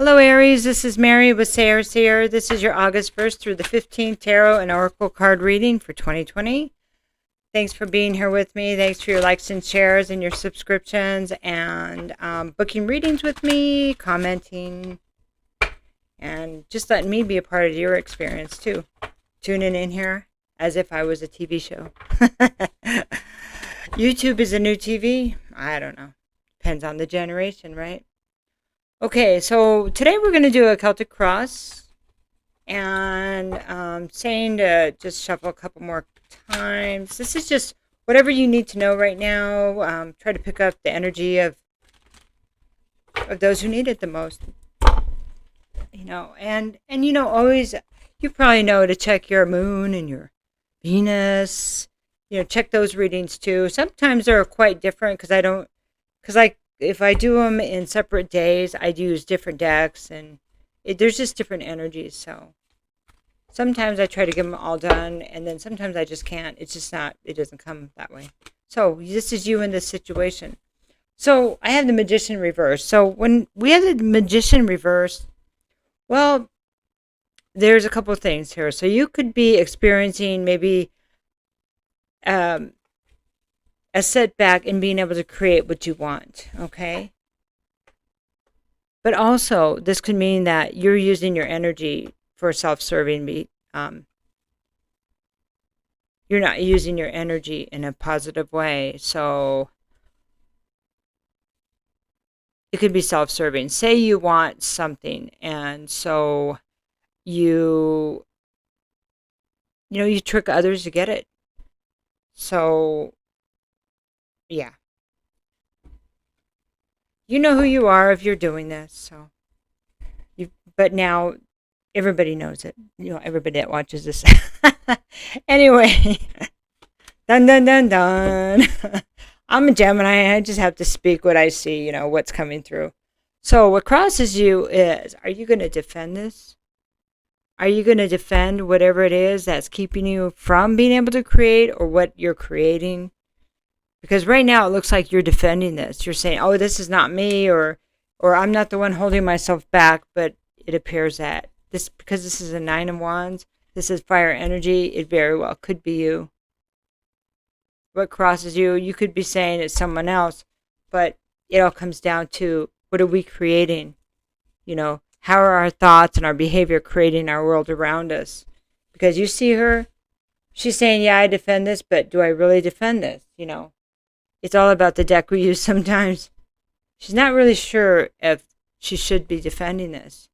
Hello, Aries. This is Mary with Sayre. This is your August 1st through the 15th Tarot and Oracle card reading for 2020. Thanks for being here with me. Thanks for your likes and shares and your subscriptions and booking readings with me, commenting, and just letting me be a part of your experience too. Tuning in here as if I was a TV show. YouTube is a new TV? I don't know. Depends on the generation, right? Okay, so today we're going to do a Celtic cross, and saying to just shuffle a couple more times. This is just whatever you need to know right now. Try to pick up the energy of those who need it the most. And always, you probably know to check your moon and your Venus. Check those readings too. Sometimes they're quite different if I do them in separate days, I use different decks, and there's just different energies. So sometimes I try to get them all done, and then sometimes I just can't. It's just not, it doesn't come that way. So this is you in this situation. So I have the Magician reverse. So when we have the Magician reverse, well, there's a couple of things here. So you could be experiencing maybe a setback in being able to create what you want, okay? But also, this could mean that you're using your energy for self-serving. You're not using your energy in a positive way, so it could be self-serving. Say you want something, and so you trick others to get it. So yeah. You know who you are if you're doing this. But now everybody knows it. Everybody that watches this. Anyway. Dun dun dun dun. I'm a Gemini. I just have to speak what I see, what's coming through. So what crosses you is, are you going to defend this? Are you going to defend whatever it is that's keeping you from being able to create, or what you're creating? Because right now it looks like you're defending this. You're saying, oh, this is not me, or I'm not the one holding myself back, but it appears that because this is a 9 of Wands, this is fire energy, it very well could be you. What crosses you, you could be saying it's someone else, but it all comes down to, what are we creating? How are our thoughts and our behavior creating our world around us? Because you see her, she's saying, yeah, I defend this, but do I really defend this? It's all about the deck we use sometimes. She's not really sure if she should be defending this.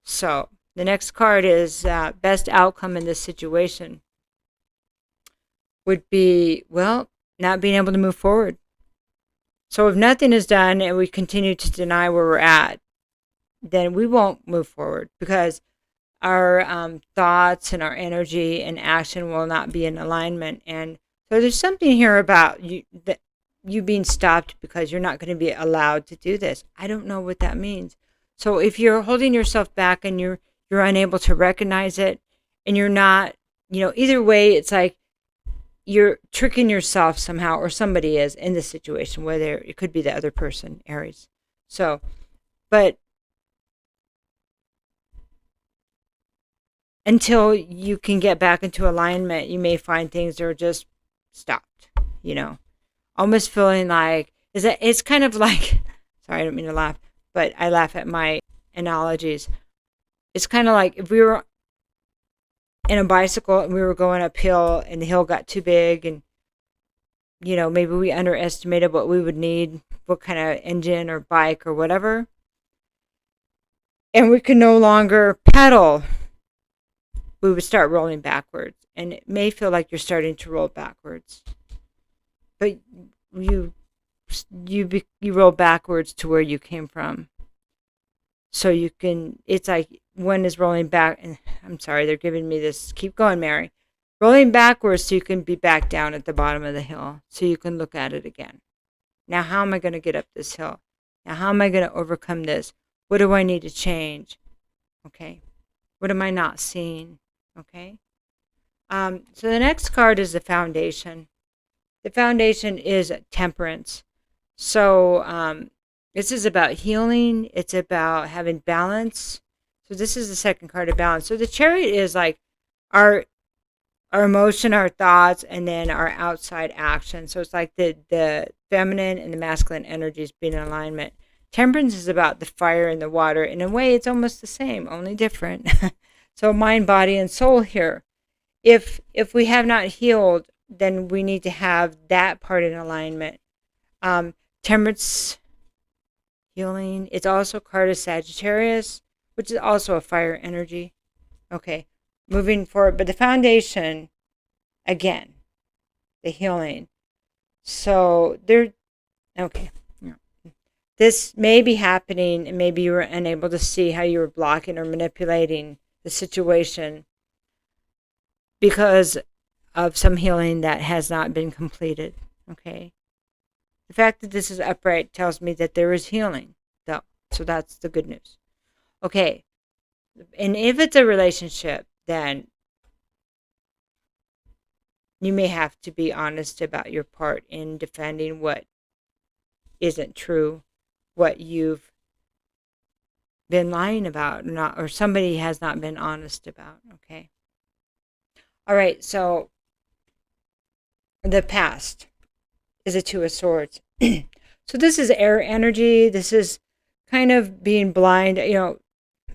So the next card is best outcome in this situation would be, well, not being able to move forward. So if nothing is done and we continue to deny where we're at, then we won't move forward, because our thoughts and our energy and action will not be in alignment. And so there's something here about you being stopped because you're not going to be allowed to do this. I don't know what that means. So if you're holding yourself back and you're unable to recognize it, and you're not, either way, it's like you're tricking yourself somehow, or somebody is in this situation, whether it could be the other person, Aries. So, but until you can get back into alignment, you may find things are just stopped, almost feeling like, it's kind of like, sorry, I don't mean to laugh, but I laugh at my analogies. It's kind of like if we were in a bicycle and we were going uphill and the hill got too big, and maybe we underestimated what we would need, what kind of engine or bike or whatever, and we could no longer pedal. We would start rolling backwards, and it may feel like you're starting to roll backwards, but you roll backwards to where you came from. So you can, it's like one is rolling back, and I'm sorry, they're giving me this, keep going, Mary. Rolling backwards so you can be back down at the bottom of the hill, so you can look at it again. Now, how am I going to get up this hill? Now, how am I going to overcome this? What do I need to change? Okay. What am I not seeing? Okay. So the next card is the Foundation. The Foundation is Temperance. So This is about healing. It's about having balance. So this is the second card of balance. So the Chariot is like our emotion, our thoughts, and then our outside action. So it's like the feminine and the masculine energies being in alignment. Temperance is about the fire and the water. In a way, it's almost the same, only different. So mind, body, and soul here. If we have not healed, then we need to have that part in alignment. Temperance, healing. It's also a card of Sagittarius, which is also a fire energy. Okay, moving forward. But the foundation, again, the healing. So there, okay. This may be happening, and maybe you were unable to see how you were blocking or manipulating the situation because of some healing that has not been completed. Okay. The fact that this is upright tells me that there is healing, though. So that's the good news. Okay. And if it's a relationship, then you may have to be honest about your part in defending what isn't true, what you've been lying about, or somebody has not been honest about. Okay. All right. So the past is a Two of Swords. So this is air energy. This is kind of being blind.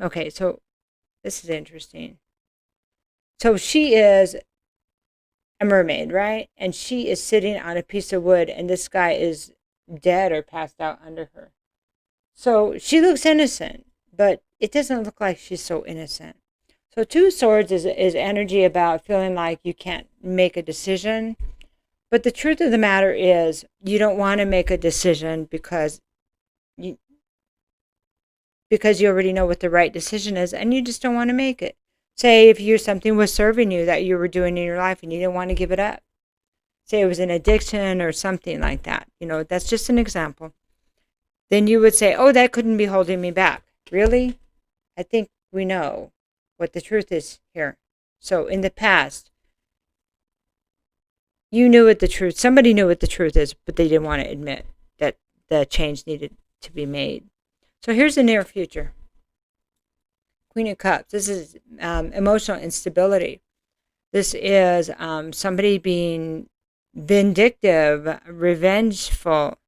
Okay. So this is interesting. So she is a mermaid, right? And she is sitting on a piece of wood, and this guy is dead or passed out under her. So she looks innocent, but it doesn't look like she's so innocent. So Two of Swords is energy about feeling like you can't make a decision. But the truth of the matter is you don't want to make a decision because you already know what the right decision is, and you just don't want to make it. Say if something was serving you that you were doing in your life and you didn't want to give it up. Say it was an addiction or something like that. That's just an example. Then you would say, oh, that couldn't be holding me back. Really? I think we know what the truth is here. So in the past, you knew what the truth, somebody knew what the truth is, but they didn't want to admit that the change needed to be made. So here's the near future. Queen of Cups. This is emotional instability. This is somebody being vindictive, revengeful,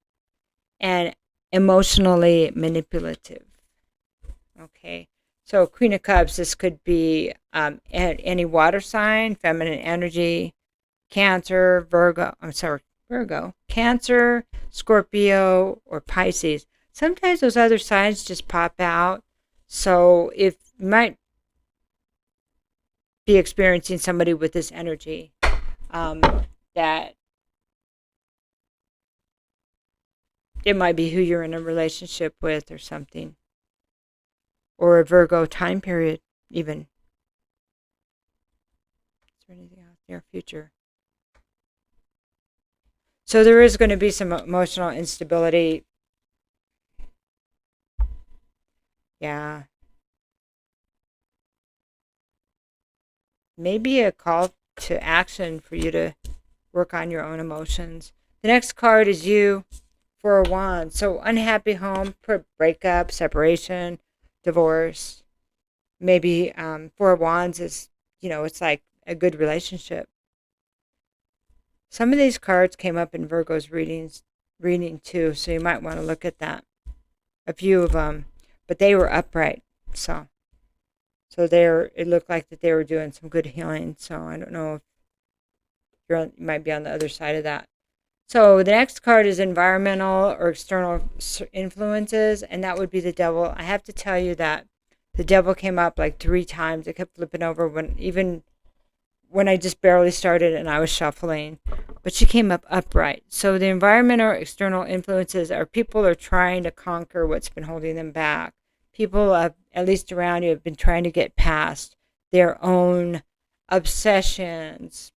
and emotionally manipulative. Okay. So Queen of Cups, this could be any water sign, feminine energy, Cancer, Cancer, Scorpio, or Pisces. Sometimes those other signs just pop out. So if you might be experiencing somebody with this energy, that it might be who you're in a relationship with or something. Or a Virgo time period, even. Is there anything else near future? So there is going to be some emotional instability. Yeah. Maybe a call to action for you to work on your own emotions. The next card is you, Four of Wands. So unhappy home, breakup, separation, divorce. Maybe Four of Wands is, it's like a good relationship. Some of these cards came up in Virgo's reading too, so you might want to look at that. A few of them, but they were upright, so it looked like that they were doing some good healing. So I don't know if you might be on the other side of that. So the next card is environmental or external influences, and that would be the Devil. I have to tell you that the Devil came up like 3 times. It kept flipping over when I just barely started and I was shuffling, but she came up upright. So the environmental or external influences are people are trying to conquer what's been holding them back. People, at least around you, have been trying to get past their own obsessions,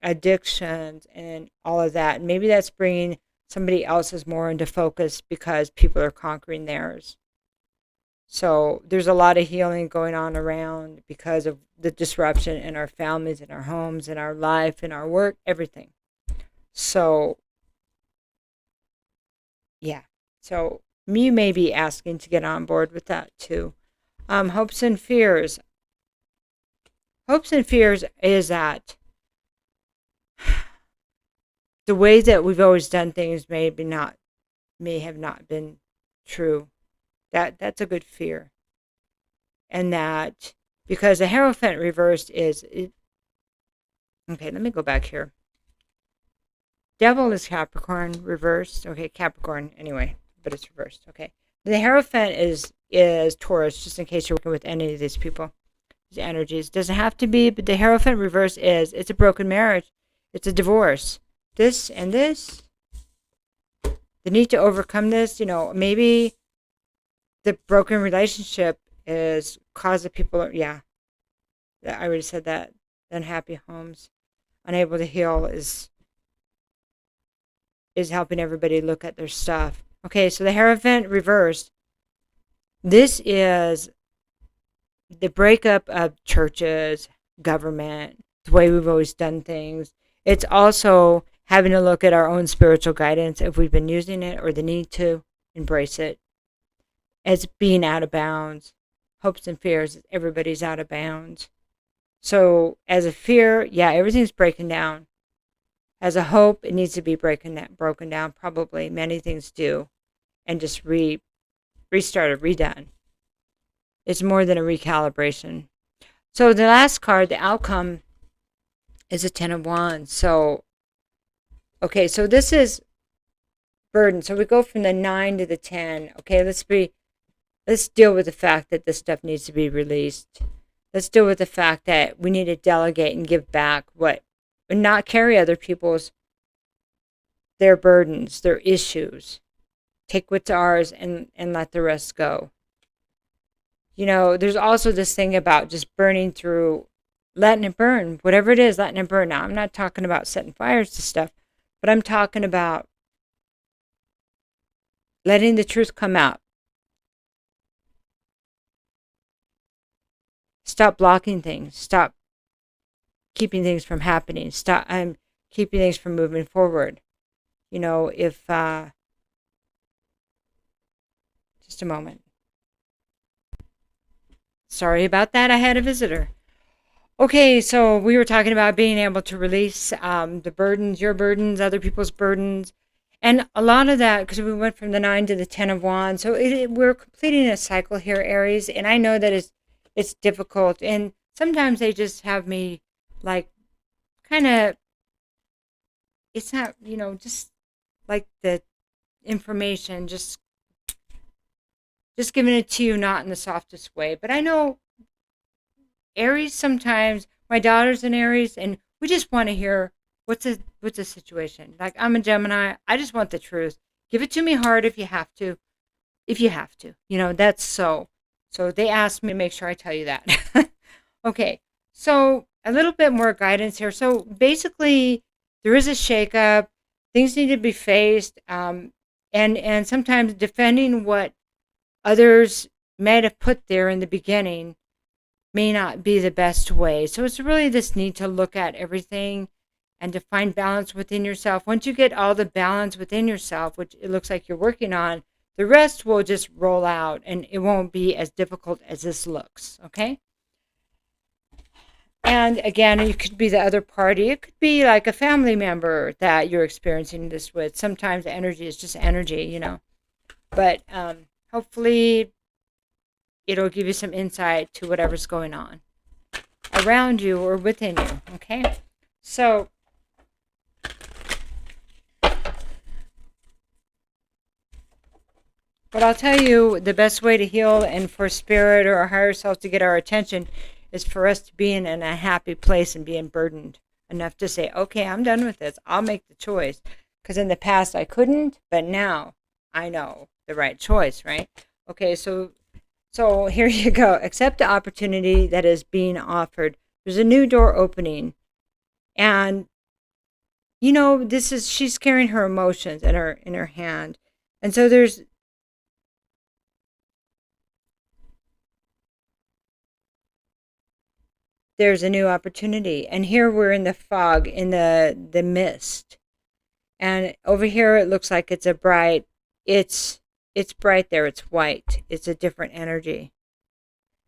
addictions, and all of that. And maybe that's bringing somebody else's more into focus because people are conquering theirs. So there's a lot of healing going on around because of the disruption in our families, in our homes, in our life, in our work, everything. So, yeah. So you may be asking to get on board with that too. Hopes and fears. Hopes and fears is that the way that we've always done things may have not been true. That's a good fear. And that because the Hierophant reversed okay, let me go back here. Devil is Capricorn reversed. Okay, Capricorn anyway, but it's reversed. Okay. The Hierophant is Taurus, just in case you're working with any of these people. These energies. Doesn't have to be, but the Hierophant reverse it's a broken marriage. It's a divorce. This and this. The need to overcome this, maybe the broken relationship is cause of people, I already said that. Unhappy homes. Unable to heal is helping everybody look at their stuff. Okay, so the Hierophant reversed. This is the breakup of churches, government, the way we've always done things. It's also having to look at our own spiritual guidance, if we've been using it, or the need to embrace it as being out of bounds. Hopes and fears, everybody's out of bounds. So as a fear, everything's breaking down. As a hope, it needs to be broken down. Probably many things do, and just restarted, redone. It's more than a recalibration. So the last card, the outcome, is a 10 of Wands. So, okay, so this is burden. So we go from the 9 to the 10. Okay, let's deal with the fact that this stuff needs to be released. Let's deal with the fact that we need to delegate and give back and not carry other their burdens, their issues. Take what's ours and let the rest go. There's also this thing about just burning through, letting it burn, whatever it is, letting it burn. Now, I'm not talking about setting fires to stuff, but I'm talking about letting the truth come out. Stop blocking things. Stop keeping things from happening. Stop keeping things from moving forward. If just a moment. Sorry about that. I had a visitor. Okay, so we were talking about being able to release the burdens, your burdens, other people's burdens. And a lot of that, because we went from the 9 to the 10 of Wands. So we're completing a cycle here, Aries. And I know that it's difficult. And sometimes they just have me kind of, it's not, just like the information, just giving it to you, not in the softest way. But I know Aries, sometimes my daughter's an Aries, and we just want to hear what's the situation. Like, I'm a Gemini. I just want the truth. Give it to me hard if you have to. That's so. So they asked me to make sure I tell you that. Okay. So a little bit more guidance here. So basically, there is a shakeup. Things need to be faced. And sometimes defending what others might have put there in the beginning may not be the best way. So it's really this need to look at everything and to find balance within yourself. Once you get all the balance within yourself, which it looks like you're working on, the rest will just roll out and it won't be as difficult as this looks, okay? And again, it could be the other party. It could be like a family member that you're experiencing this with. Sometimes the energy is just energy, But hopefully it'll give you some insight to whatever's going on around you or within you, okay? So but I'll tell you, the best way to heal and for spirit or our higher self to get our attention is for us to be in a happy place and being burdened enough to say, okay, I'm done with this. I'll make the choice. Because in the past I couldn't, but now I know the right choice, right? Okay, so here you go. Accept the opportunity that is being offered. There's a new door opening. And, she's carrying her emotions in her hand. And so there's a new opportunity. And here we're in the fog, in the mist. And over here it looks like it's a bright, it's it's bright there. It's white. It's a different energy.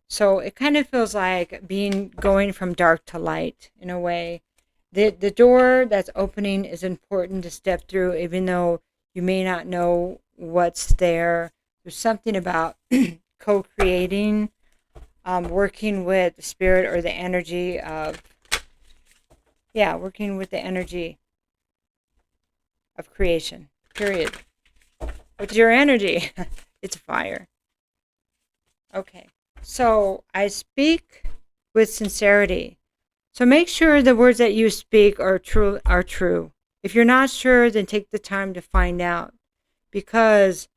So it kind of feels like going from dark to light in a way. The door that's opening is important to step through, even though you may not know what's there. There's something about co-creating, working with the spirit or the energy of, working with the energy of creation, period. What's your energy? It's fire. Okay. So I speak with sincerity. So make sure the words that you speak are true. If you're not sure, then take the time to find out. Because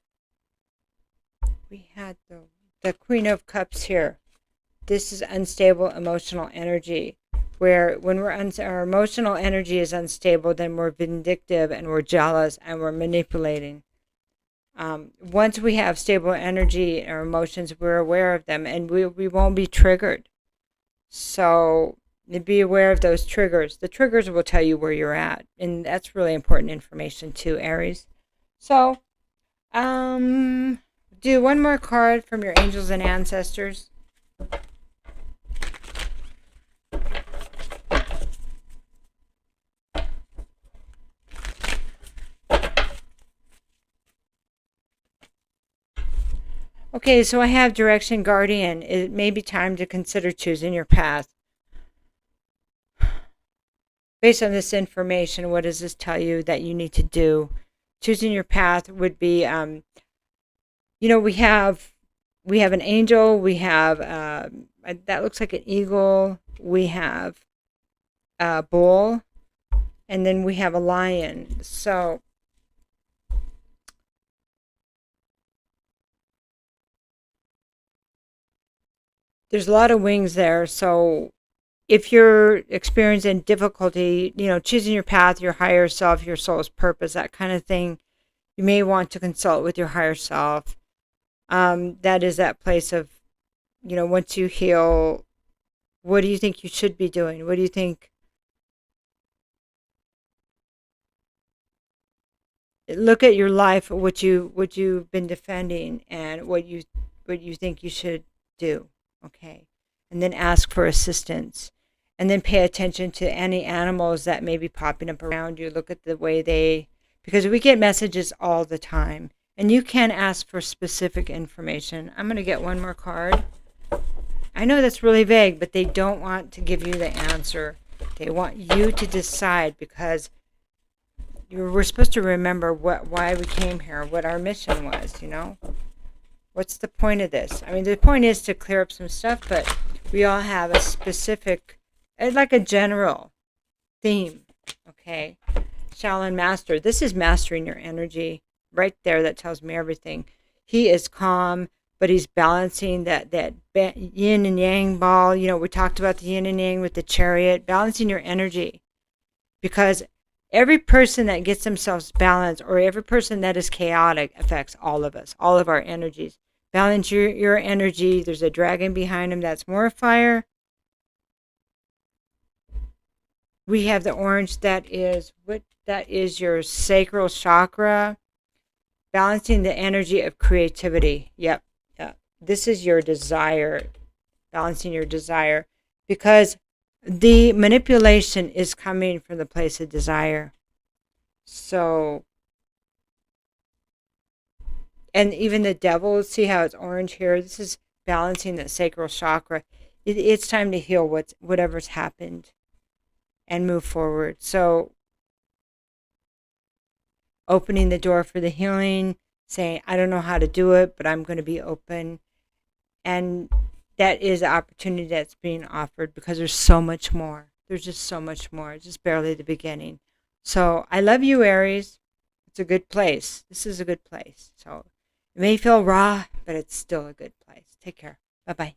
we had the Queen of Cups here. This is unstable emotional energy. Where when our emotional energy is unstable, then we're vindictive and we're jealous and we're manipulating. Once we have stable energy or emotions, we're aware of them and we won't be triggered. So be aware of those triggers. The triggers will tell you where you're at, and that's really important information too, Aries. So, do one more card from your angels and ancestors. Okay, so I have Direction Guardian. It may be time to consider choosing your path. Based on this information, what does this tell you that you need to do? Choosing your path would be, we have an angel, we have, that looks like an eagle, we have a bull, and then we have a lion. So, there's a lot of wings there. So if you're experiencing difficulty, choosing your path, your higher self, your soul's purpose, that kind of thing, you may want to consult with your higher self. That is that place of, once you heal, what do you think you should be doing? What do you think? Look at your life, what you've been defending, and what you think you should do. Okay, and then ask for assistance, and then pay attention to any animals that may be popping up around you. Look at the way because we get messages all the time, and you can ask for specific information. I'm going to get one more card. I know that's really vague, but they don't want to give you the answer. They want you to decide, because we're supposed to remember why we came here, what our mission was, What's the point of this? I mean, the point is to clear up some stuff, but we all have a specific, like a general theme, okay? Shaolin Master. This is mastering your energy right there. That tells me everything. He is calm, but he's balancing that yin and yang ball. We talked about the yin and yang with the Chariot, balancing your energy. Because every person that gets themselves balanced, or every person that is chaotic, affects all of us, all of our energies. Balance your energy. There's a dragon behind him. That's more fire. We have the orange. That is your sacral chakra. Balancing the energy of creativity. Yep. This is your desire. Balancing your desire. Because the manipulation is coming from the place of desire. So, and even the devil, see how it's orange here? This is balancing the sacral chakra. It's time to heal whatever's happened and move forward. So, opening the door for the healing, saying, I don't know how to do it, but I'm going to be open. And that is an opportunity that's being offered, because there's so much more. There's just so much more. It's just barely the beginning. So I love you, Aries. It's a good place. This is a good place. So it may feel raw, but it's still a good place. Take care. Bye-bye.